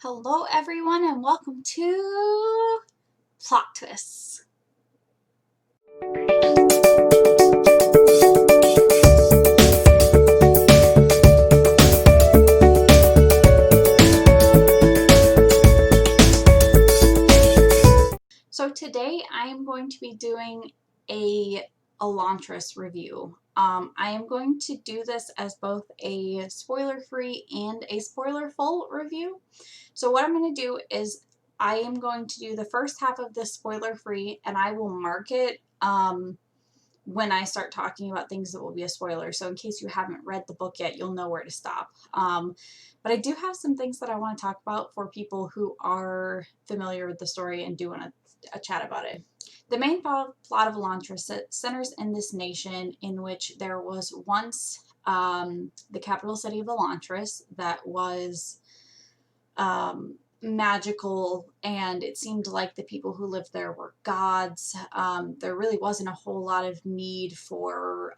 Hello everyone and welcome to Plot Twists. So today I am going to be doing a Elantris review. I am going to do this as both a spoiler-free and a spoiler-full review. So what I'm going to do is I am going to do the first half of this spoiler-free, and I will mark it when I start talking about things that will be a spoiler. So in case you haven't read the book yet, you'll know where to stop. But I do have some things that I want to talk about for people who are familiar with the story and do want to chat about it. The main plot of Elantris centers in this nation in which there was once the capital city of Elantris that was magical, and it seemed like the people who lived there were gods. There really wasn't a whole lot of need for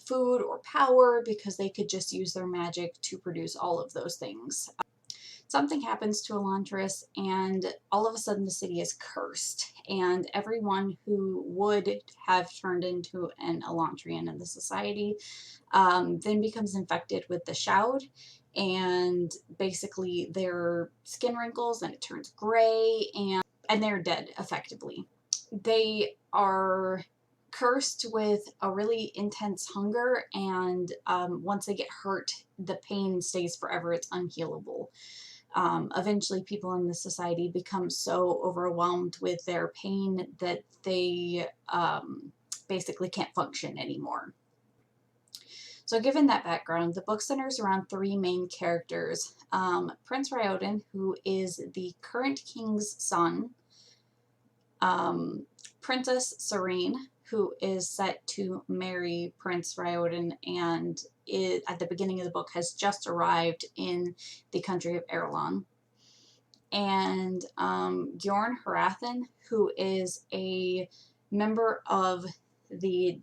food or power because they could just use their magic to produce all of those things. Something happens to Elantris and all of a sudden the city is cursed, and everyone who would have turned into an Elantrian in the society then becomes infected with the Shroud, and basically their skin wrinkles and it turns gray, and they're dead effectively. They are cursed with a really intense hunger, and once they get hurt, the pain stays forever. It's unhealable. Eventually people in the society become so overwhelmed with their pain that they basically can't function anymore. So given that background, the book centers around three main characters. Prince Raoden, who is the current king's son. Princess Serene, who is set to marry Prince Raoden and at the beginning of the book has just arrived in the country of Erelon. And Bjorn Harathen, who is a member of the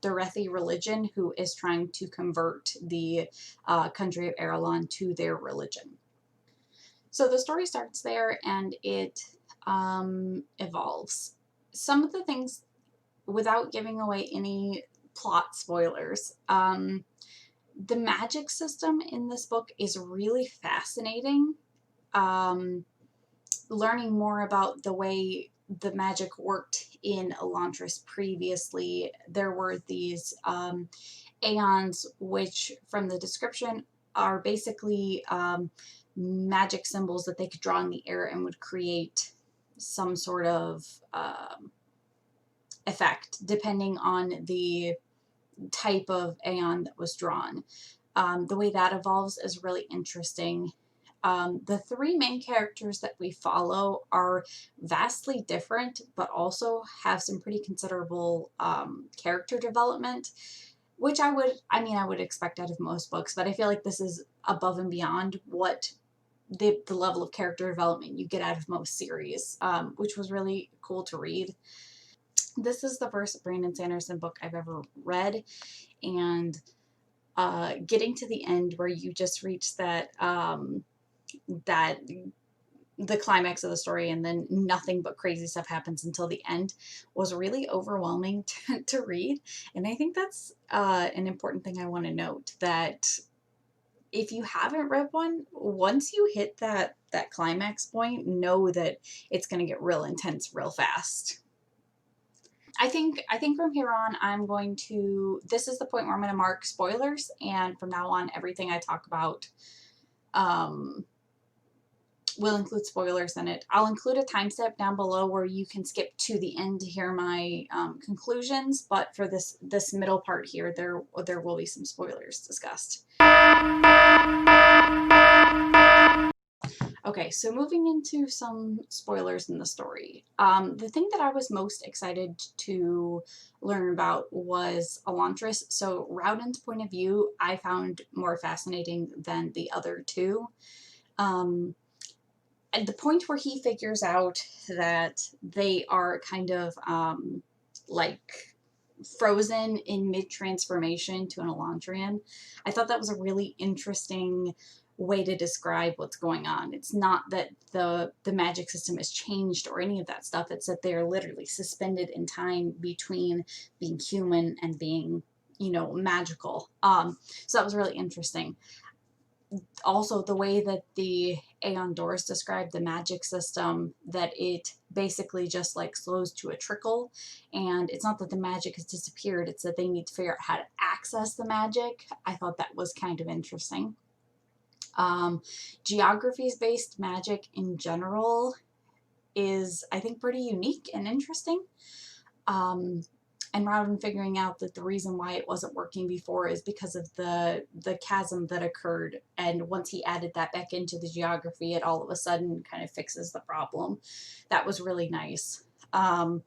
Dorethi religion, who is trying to convert the country of Erelon to their religion. So the story starts there and it evolves. Some of the things, without giving away any plot spoilers, the magic system in this book is really fascinating. Learning more about the way the magic worked in Elantris previously, there were these aeons, which from the description are basically magic symbols that they could draw in the air and would create some sort of effect depending on the type of aeon that was drawn. The way that evolves is really interesting. The three main characters that we follow are vastly different, but also have some pretty considerable character development, which I would expect out of most books, but I feel like this is above and beyond what the level of character development you get out of most series, which was really cool to read. This is the first Brandon Sanderson book I've ever read, and getting to the end where you just reach that the climax of the story and then nothing but crazy stuff happens until the end was really overwhelming to read. And I think that's an important thing I want to note, that if you haven't read one, once you hit that climax point, know that it's going to get real intense real fast. I think from here on, this is the point where I'm going to mark spoilers, and from now on, everything I talk about will include spoilers in it. I'll include a timestamp down below where you can skip to the end to hear my conclusions, but for this middle part here, there will be some spoilers discussed. Okay, so moving into some spoilers in the story. The thing that I was most excited to learn about was Elantris. So Raoden's point of view I found more fascinating than the other two. At the point where he figures out that they are kind of like frozen in mid-transformation to an Elantrian, I thought that was a really interesting way to describe what's going on. It's not that the magic system has changed or any of that stuff. It's that they're literally suspended in time between being human and being, you know, magical. So that was really interesting. Also, the way that the Aeon Doors described the magic system, that it basically just like slows to a trickle, and it's not that the magic has disappeared, it's that they need to figure out how to access the magic. I thought that was kind of interesting. Geographies based magic in general is, I think, pretty unique and interesting. And rather than figuring out that the reason why it wasn't working before is because of the chasm that occurred, and once he added that back into the geography, it all of a sudden kind of fixes the problem. That was really nice. In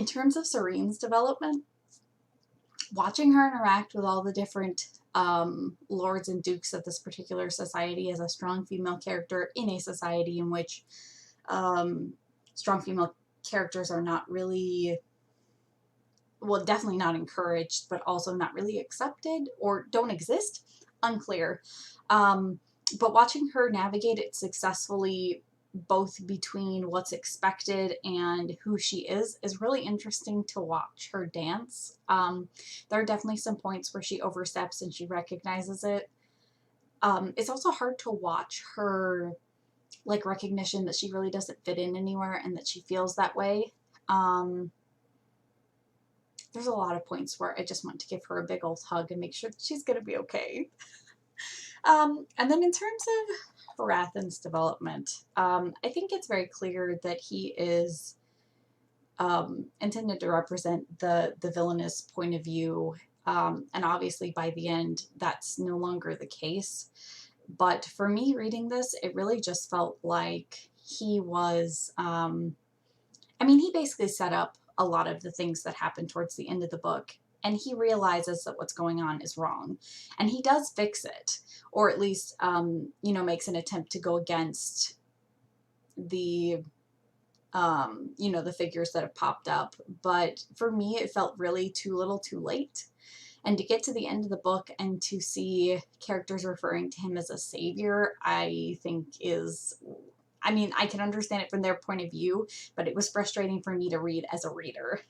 terms of Serene's development, watching her interact with all the different lords and dukes of this particular society as a strong female character in a society in which strong female characters are not really, well, definitely not encouraged, but also not really accepted or don't exist. Unclear. But watching her navigate it successfully, both between what's expected and who she is really interesting to watch her dance. There are definitely some points where she oversteps and she recognizes it. It's also hard to watch her like recognition that she really doesn't fit in anywhere and that she feels that way. There's a lot of points where I just want to give her a big old hug and make sure that she's going to be okay. And then in terms of Hrathen's development, I think it's very clear that he is intended to represent the villainous point of view. And obviously by the end, that's no longer the case. But for me reading this, it really just felt like he was, I mean, he basically set up a lot of the things that happen towards the end of the book, and he realizes that what's going on is wrong, and he does fix it, or at least, you know, makes an attempt to go against the, you know, the figures that have popped up. But for me, it felt really too little too late. And to get to the end of the book and to see characters referring to him as a savior, I think is, I mean, I can understand it from their point of view, but it was frustrating for me to read as a reader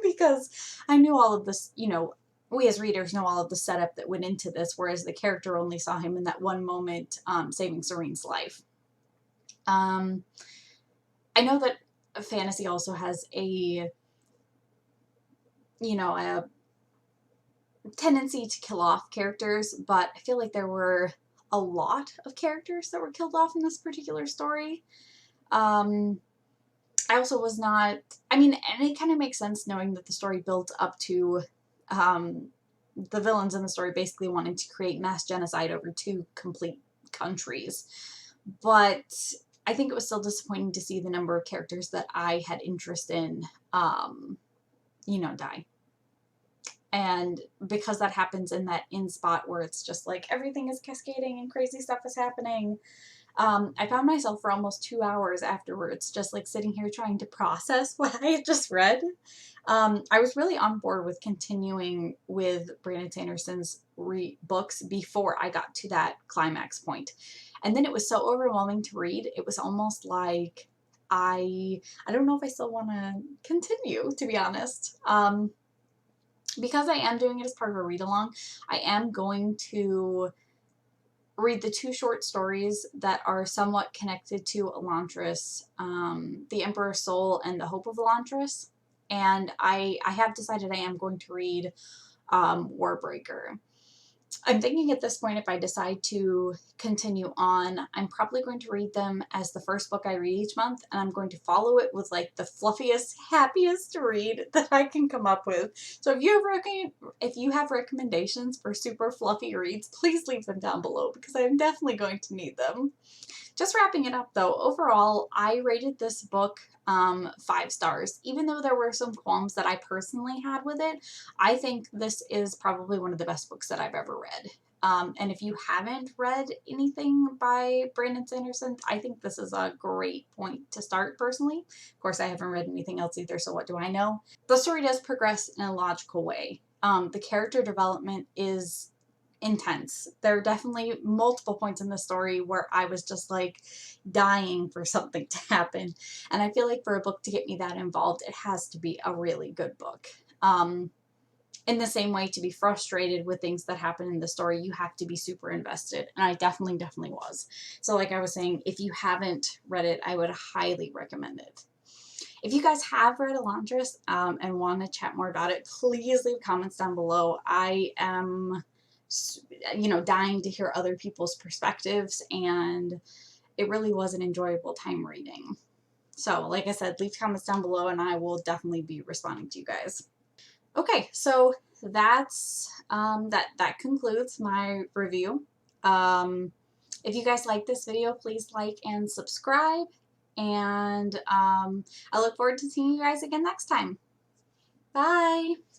because I knew all of this, you know, we as readers know all of the setup that went into this, whereas the character only saw him in that one moment saving Serene's life. I know that fantasy also has a, you know, a tendency to kill off characters, but I feel like there were a lot of characters that were killed off in this particular story. I also was not, I mean, and it kind of makes sense knowing that the story built up to the villains in the story basically wanting to create mass genocide over 2 complete countries. But I think it was still disappointing to see the number of characters that I had interest in, you know, die. And because that happens in that end spot where it's just like everything is cascading and crazy stuff is happening, I found myself for almost 2 hours afterwards just like sitting here trying to process what I had just read. I was really on board with continuing with Brandon Sanderson's books before I got to that climax point. And then it was so overwhelming to read, it was almost like I don't know if I still want to continue, to be honest. Because I am doing it as part of a read-along, I am going to read the 2 short stories that are somewhat connected to Elantris, The Emperor's Soul and The Hope of Elantris. And I have decided I am going to read Warbreaker. I'm thinking at this point, if I decide to continue on, I'm probably going to read them as the first book I read each month, and I'm going to follow it with like the fluffiest, happiest read that I can come up with. So if you have recommendations for super fluffy reads, please leave them down below because I'm definitely going to need them. Just wrapping it up though, overall, I rated this book 5 stars. Even though there were some qualms that I personally had with it, I think this is probably one of the best books that I've ever read. And if you haven't read anything by Brandon Sanderson, I think this is a great point to start personally. Of course, I haven't read anything else either, so what do I know? The story does progress in a logical way. The character development is intense. There are definitely multiple points in the story where I was just like dying for something to happen. And I feel like for a book to get me that involved, it has to be a really good book. In the same way, to be frustrated with things that happen in the story, you have to be super invested. And I definitely was. So like I was saying, if you haven't read it, I would highly recommend it. If you guys have read Elantris and want to chat more about it, please leave comments down below. I am, dying to hear other people's perspectives, and it really was an enjoyable time reading. So, like I said, leave comments down below, and I will definitely be responding to you guys. Okay, so that's that concludes my review. If you guys like this video, please like and subscribe. And I look forward to seeing you guys again next time. Bye!